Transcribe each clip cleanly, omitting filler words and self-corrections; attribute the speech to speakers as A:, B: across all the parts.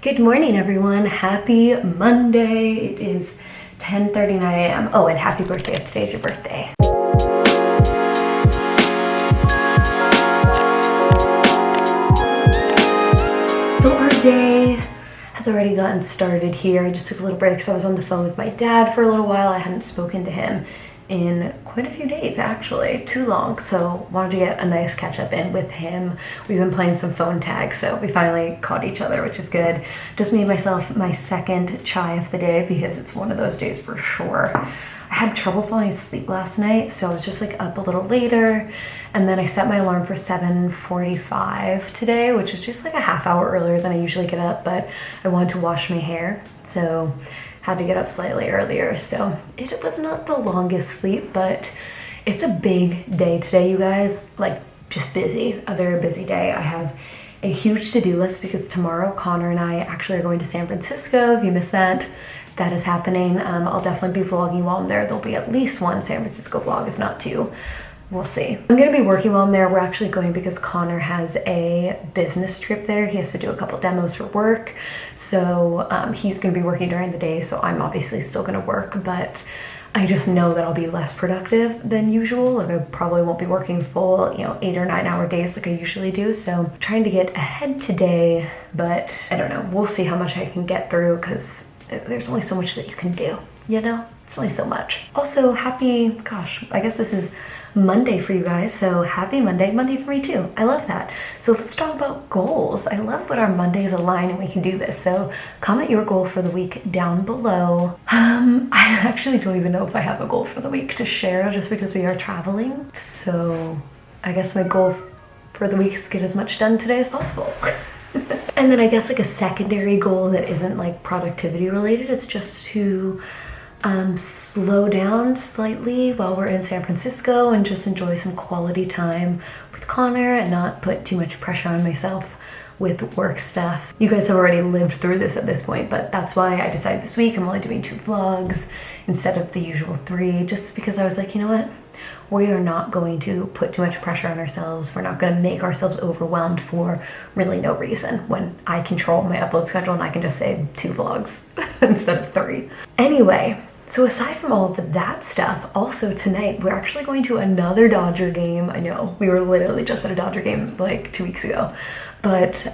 A: Good morning, everyone. Happy Monday. It is 10:39 a.m. Oh, and happy birthday if today's your birthday. So our day has already gotten started here. I just took a little break because I was on the phone with my dad for a little while. I hadn't spoken to him in quite a few days, actually, too long, so wanted to get a nice catch up in with him. We've been playing some phone tag, so we finally caught each other, which is good. Just made myself my second chai of the day because it's one of those days for sure. I had trouble falling asleep last night, so I was just like up a little later, and then I set my alarm for 7:45 today, which is just like a half hour earlier than I usually get up, but I wanted to wash my hair, so had to get up slightly earlier. So it was not the longest sleep, but it's a big day today, you guys. Like, just busy, a very busy day. I have a huge to-do list because tomorrow Connor and I actually are going to San Francisco. If you missed that, that is happening. I'll definitely be vlogging while I'm there. There'll be at least one San Francisco vlog, if not two. We'll see. I'm gonna be working while I'm there. We're actually going because Connor has a business trip there. He has to do a couple demos for work. So he's gonna be working during the day, so I'm obviously still gonna work, but I just know that I'll be less productive than usual. Like, I probably won't be working full, 8 or 9 hour days like I usually do. So I'm trying to get ahead today, but I don't know. We'll see how much I can get through because there's only so much that you can do, you know? It's only so much. Also, happy, gosh, I guess this is Monday for you guys, so happy Monday. Monday for me too. I love that. So let's talk about goals. I love when our Mondays align and we can do this. So comment your goal for the week down below. I actually don't even know if I have a goal for the week to share just because we are traveling. So I guess my goal for the week is to get as much done today as possible. And then I guess like a secondary goal that isn't like productivity related, it's just to slow down slightly while we're in San Francisco and just enjoy some quality time with Connor and not put too much pressure on myself with work stuff. You guys have already lived through this at this point, but that's why I decided this week I'm only doing 2 vlogs instead of the usual 3, just because I was like, you know what? We are not going to put too much pressure on ourselves. We're not going to make ourselves overwhelmed for really no reason when I control my upload schedule and I can just say 2 vlogs instead of 3. Anyway, so aside from all of that stuff, also tonight we're actually going to another Dodger game. I know, we were literally just at a Dodger game like 2 weeks ago, but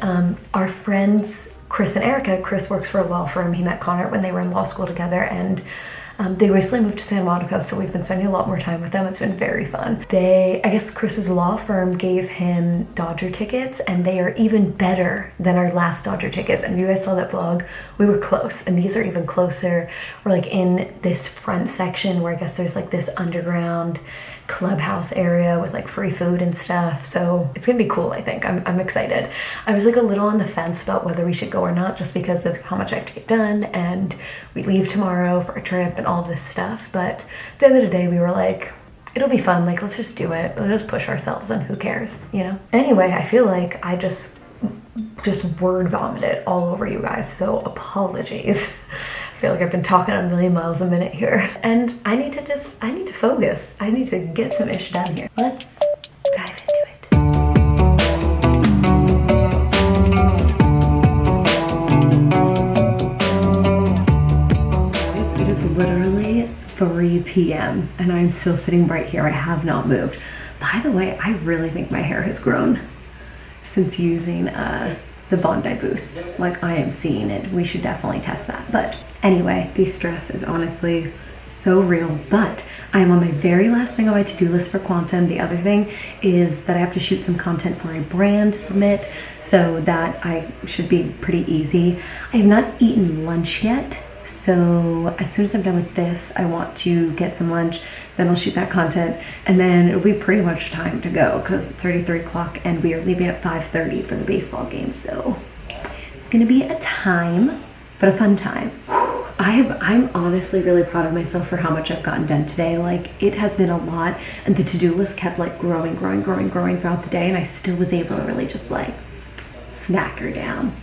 A: our friends Chris and Erica, Chris works for a law firm. He met Connor when they were in law school together, and they recently moved to Santa Monica, so we've been spending a lot more time with them. It's been very fun. I guess Chris's law firm gave him Dodger tickets, and they are even better than our last Dodger tickets. And if you guys saw that vlog, we were close, and these are even closer. We're like in this front section where I guess there's like this underground clubhouse area with like free food and stuff, so it's gonna be cool. I think I'm excited. I was like a little on the fence about whether we should go or not just because of how much I have to get done, and we leave tomorrow for a trip and all this stuff, but at the end of the day we were like, it'll be fun, like let's just do it, let's just push ourselves and who cares, you know? Anyway, I feel like I just word vomited all over you guys, so apologies. I feel like I've been talking a million miles a minute here, and I need to focus. I need to get some ish done here. Let's dive into it. It is literally 3 p.m. and I'm still sitting right here. I have not moved. By the way, I really think my hair has grown since using the Bondi Boost. Like, I am seeing it. We should definitely test that. But anyway, the stress is honestly so real, but I'm on my very last thing on my to-do list for Quantum. The other thing is that I have to shoot some content for a brand to submit, so that I should be pretty easy. I have not eaten lunch yet, so as soon as I'm done with this, I want to get some lunch, then I'll shoot that content, and then it'll be pretty much time to go because it's already 3 o'clock and we are leaving at 5:30 for the baseball game, so it's gonna be a time, but a fun time. I'm honestly really proud of myself for how much I've gotten done today. Like, it has been a lot, and the to-do list kept like growing throughout the day, and I still was able to really just like smack her down.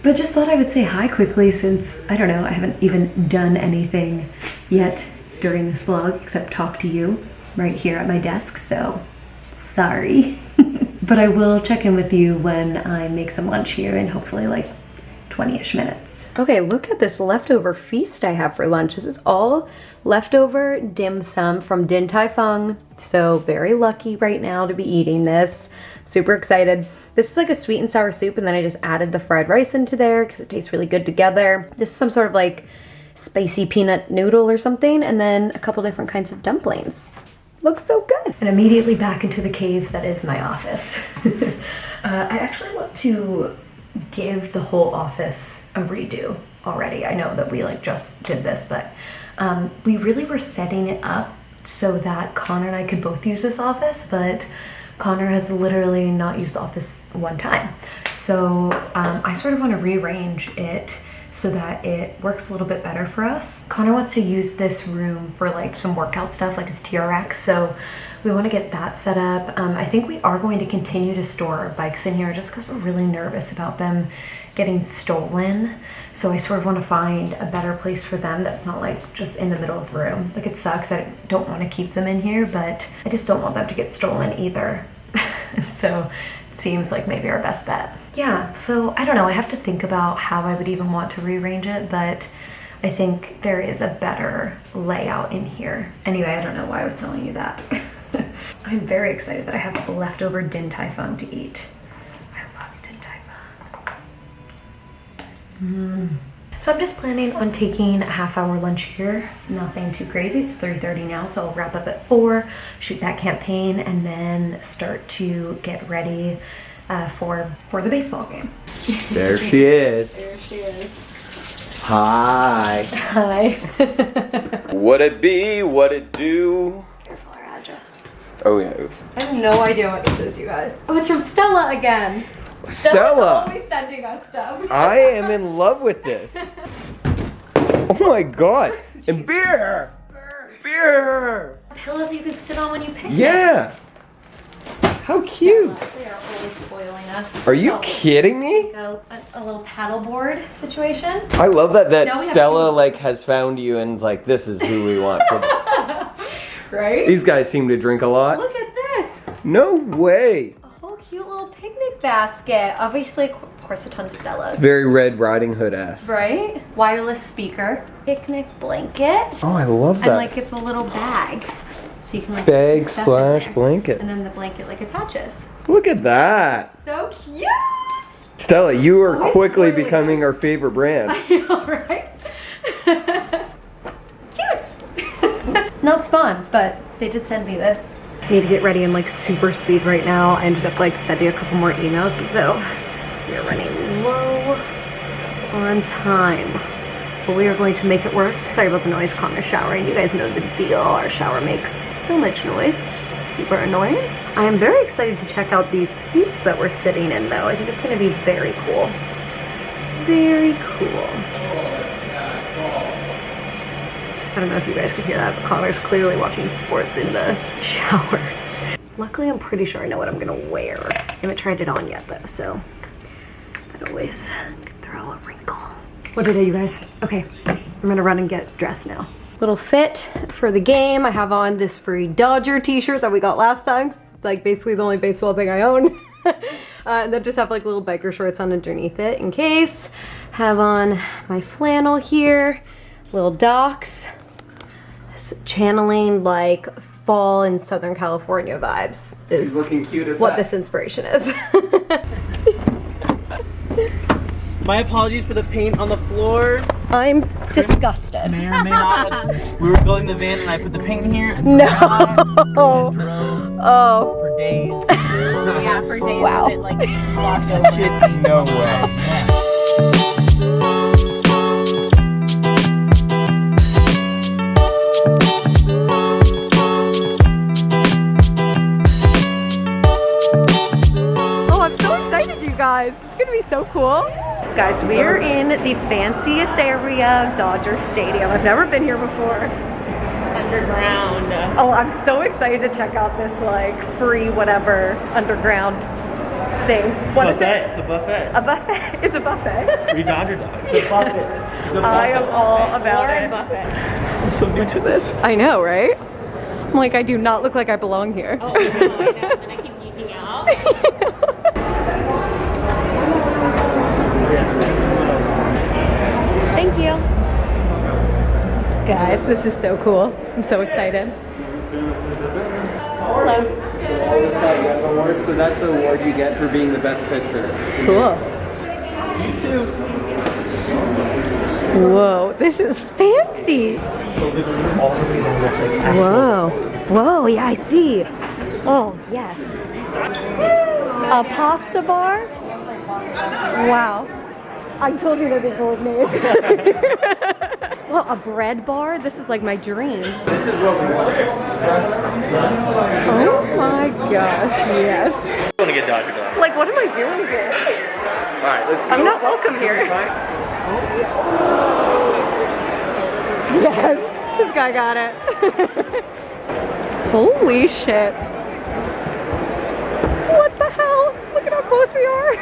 A: But just thought I would say hi quickly since, I don't know, I haven't even done anything yet during this vlog except talk to you right here at my desk, so sorry. But I will check in with you when I make some lunch here in hopefully like 20-ish minutes. Okay, look at this leftover feast I have for lunch. This is all leftover dim sum from Din Tai Fung. So very lucky right now to be eating this. Super excited. This is like a sweet and sour soup, and then I just added the fried rice into there because it tastes really good together. This is some sort of like spicy peanut noodle or something, and then a couple different kinds of dumplings. Looks so good. And immediately back into the cave that is my office. I actually want to give the whole office a redo already. I know that we like just did this, but we really were setting it up so that Connor and I could both use this office, but Connor has literally not used the office one time. So I sort of want to rearrange it so that it works a little bit better for us. Connor wants to use this room for like some workout stuff, like his TRX, so we want to get that set up. I think we are going to continue to store our bikes in here just because we're really nervous about them getting stolen. So I sort of want to find a better place for them that's not like just in the middle of the room. Like, it sucks, I don't want to keep them in here, but I just don't want them to get stolen either. So it seems like maybe our best bet. Yeah, so I don't know, I have to think about how I would even want to rearrange it, but I think there is a better layout in here. Anyway, I don't know why I was telling you that. I'm very excited that I have leftover Din Tai Fung to eat. I love Din Tai Fung. So I'm just planning on taking a half-hour lunch here. Nothing too crazy. It's 3:30 now, so I'll wrap up at 4, shoot that campaign, and then start to get ready for the baseball game.
B: There she is.
A: There she is.
B: Hi.
A: Hi.
B: What it be? What it do?
A: Careful, our address.
B: Oh yeah. Oops.
A: I have no idea what this is, you guys. Oh, it's from Stella again.
B: Stella's
A: Stella's always sending us stuff.
B: I am in love with this. Oh my god. And beer. Beer.
A: Pillows you can sit on when you picnic.
B: Yeah. How cute.
A: They are always spoiling us.
B: Are you kidding me?
A: A little paddleboard situation.
B: I love that
A: Now we have
B: Stella
A: two.
B: like has found you and is like, this is who we want for this.
A: Right?
B: These guys seem to drink a lot.
A: Look at this.
B: No way.
A: A whole cute little picnic basket. Obviously, of course, a ton of Stellas.
B: It's very Red Riding Hood-esque.
A: Right? Wireless speaker. Picnic blanket.
B: Oh, I love that.
A: And like it's a little bag. So you can like
B: Bag
A: put stuff in
B: slash
A: there.
B: blanket.
A: And then the blanket like attaches.
B: Look at that.
A: So cute.
B: Stella, you are
A: Always
B: quickly
A: spoiling
B: becoming
A: us.
B: our favorite brand.
A: I know, right? Cute. Not Spawn, but they did send me this. I need to get ready in like super speed right now. I ended up like sending a couple more emails, and so we are running low on time. But we are going to make it work. Sorry about the noise, Connor's showering. You guys know the deal. Our shower makes so much noise. It's super annoying. I am very excited to check out these seats that we're sitting in though. I think it's gonna be very cool. Very cool. I don't know if you guys could hear that, but Connor's clearly watching sports in the shower. Luckily, I'm pretty sure I know what I'm gonna wear. I haven't tried it on yet though, so that always could throw a wrinkle. What did I do, you guys? Okay, I'm gonna run and get dressed now. Little fit for the game. I have on this free Dodger t-shirt that we got last time. Like basically the only baseball thing I own. And then just have like little biker shorts on underneath it in case. Have on my flannel here, little docs. Channeling like fall in Southern California vibes is
B: She's looking cute as
A: what
B: that.
A: this inspiration is.
C: My apologies for the paint on the floor.
A: I'm disgusted.
C: May or may not. We were building the van and I put the paint in here. And
A: No.
C: drove
A: Oh.
C: for days.
D: Yeah, for days.
A: Wow.
D: It, like, lost
C: That shit, no way.
A: Oh, I'm so excited, you guys. It's gonna be so cool. Guys, we're in the fanciest area of Dodger Stadium. I've never been here before.
D: underground.
A: Oh, I'm so excited to check out this like free whatever underground thing. What is
C: Buffet.
A: it?
C: It's a buffet.
A: A buffet? It's a buffet.
C: Free Dodger dogs. It's a buffet. It's a buffet.
A: I am all about
D: Warren
A: it.
D: Buffett.
C: I'm so new to this.
A: I know, right? I'm like, I do not look like I belong here.
D: Oh, I know. And I keep geeking out.
A: guys. This is so cool. I'm so excited. Hello.
B: So that's the award you get for being the best picture.
A: Cool.
B: You too.
A: Whoa, this is fancy. Whoa. Whoa, yeah, I see. Oh, yes. A pasta bar? Wow. I told you that they go with names. Well, a bread bar? This is like my dream.
B: This is what we want.
A: Oh my gosh, yes.
C: I want to get Dodger Dog.
A: Like, what am I doing here?
B: Alright, let's go.
A: I'm not welcome here. Yes, this guy got it. Holy shit. What the hell? Look at how close we are.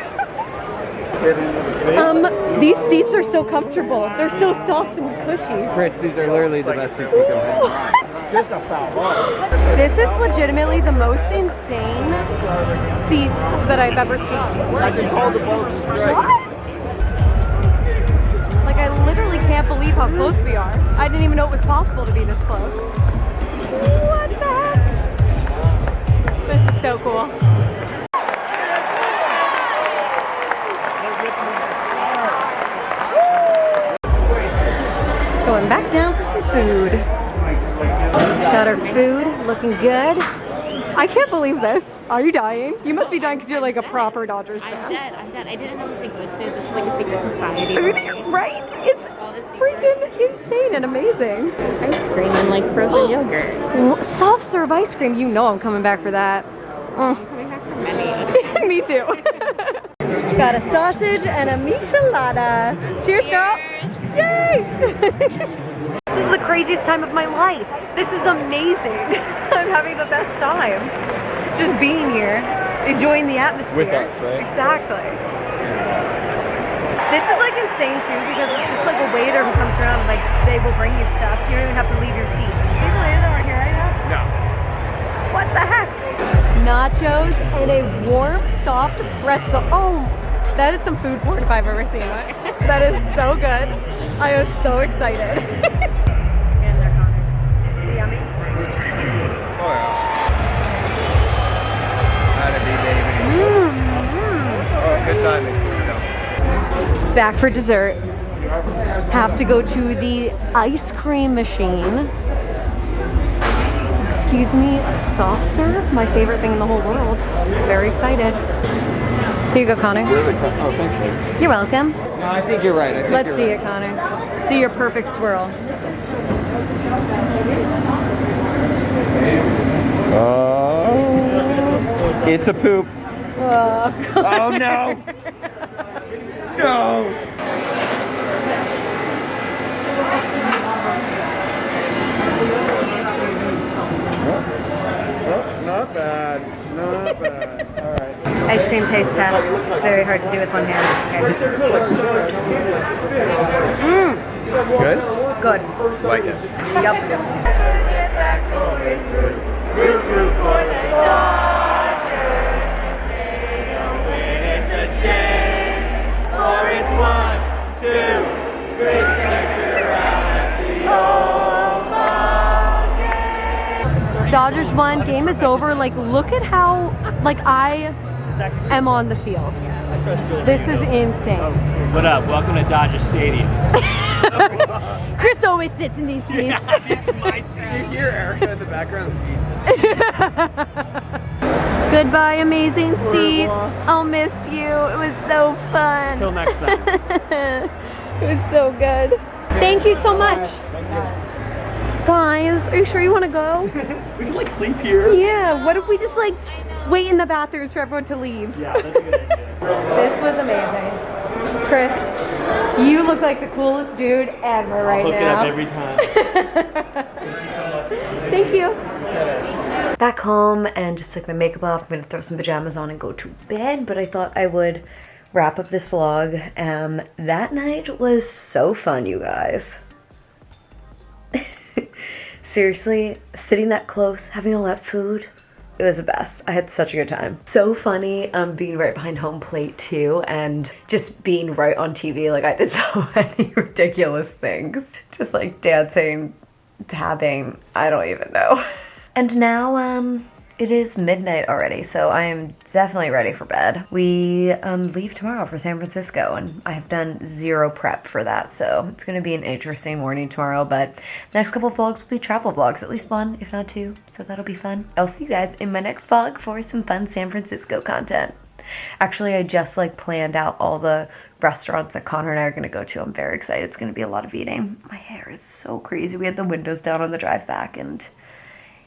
A: These seats are so comfortable. They're so soft and cushy.
B: Chris, these are literally the best seats you can have.
A: This is legitimately the most insane seats that I've ever seen. What? Like, I literally can't believe how close we are. I didn't even know it was possible to be this close. What the heck? This is so cool. Going back down for some food. Got our food, looking good. I can't believe this. Are you dying? You must be dying because you're like a proper Dodgers fan.
D: I'm dead. I didn't know this existed. This is like a secret society.
A: Right? It's freaking insane and amazing.
D: Ice cream and like frozen yogurt.
A: Soft serve ice cream. You know I'm coming back for that.
D: Coming back from many.
A: Me too. Got a sausage and a michelada. Cheers, girl. Yay! This is the craziest time of my life. This is amazing. I'm having the best time. Just being here, enjoying the atmosphere.
B: With us, right?
A: Exactly. This is like insane too because it's just like a waiter who comes around and like they will bring you stuff. You don't even have to leave your seat. Can you believe that we're here right now?
B: No.
A: What the heck? Nachos and a warm, soft pretzel. Oh, that is some food porn if I've ever seen it. That is so good. I am so excited. And they're hungry. Is it yummy?
B: Oh yeah. That'd be baby. Oh, good timing.
A: Back for dessert. Have to go to the ice cream machine. Excuse me, soft serve? My favorite thing in the whole world. Very excited. Here you go, Connor.
B: Really? Oh, thank you.
A: You're welcome.
B: No, I think you're right.
A: Let's see it, Connor. See your perfect swirl.
B: Oh, it's a poop.
A: Oh,
B: Oh no! No! Oh, not bad. Not bad. Alright.
A: Ice cream taste test. Very hard to do with one hand. Okay.
B: Good?
A: Good.
B: Like it.
A: Yep. Dodgers won, game is over. Like, look at how, like, I am on the field. This is insane.
C: What up? Welcome to Dodger Stadium.
A: Chris always sits in these seats.
C: This is my seat.
B: You hear Erica in the background?
A: Goodbye, amazing seats. I'll miss you. It was so fun.
C: Till next time.
A: It was so good. Thank you so much. Guys, are you sure you want to go?
C: We can like sleep here.
A: Yeah, what if we just like wait in the bathrooms for everyone to leave?
C: Yeah, that's a good idea.
A: This was amazing. Chris, you look like the coolest dude ever right
C: Look
A: now.
C: it up every time.
A: Thank you. Back home and just took my makeup off. I'm gonna throw some pajamas on and go to bed, but I thought I would wrap up this vlog. That night was so fun, you guys. Seriously, sitting that close, having all that food, It was the best. I had such a good time. So funny being right behind home plate too, and just being right on TV. Like, I did so many ridiculous things. Just like dancing, tapping, I don't even know. And now it is midnight already, so I am definitely ready for bed. We leave tomorrow for San Francisco, and I have done zero prep for that, so it's gonna be an interesting morning tomorrow, but the next couple of vlogs will be travel vlogs, at least one, if not two, so that'll be fun. I'll see you guys in my next vlog for some fun San Francisco content. Actually, I just like planned out all the restaurants that Connor and I are gonna go to. I'm very excited. It's gonna be a lot of eating. My hair is so crazy. We had the windows down on the drive back, and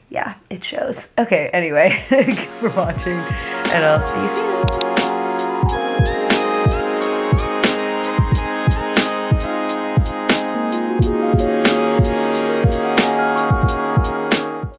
A: yeah, it shows. Okay, anyway, thank you for watching, and I'll see you soon.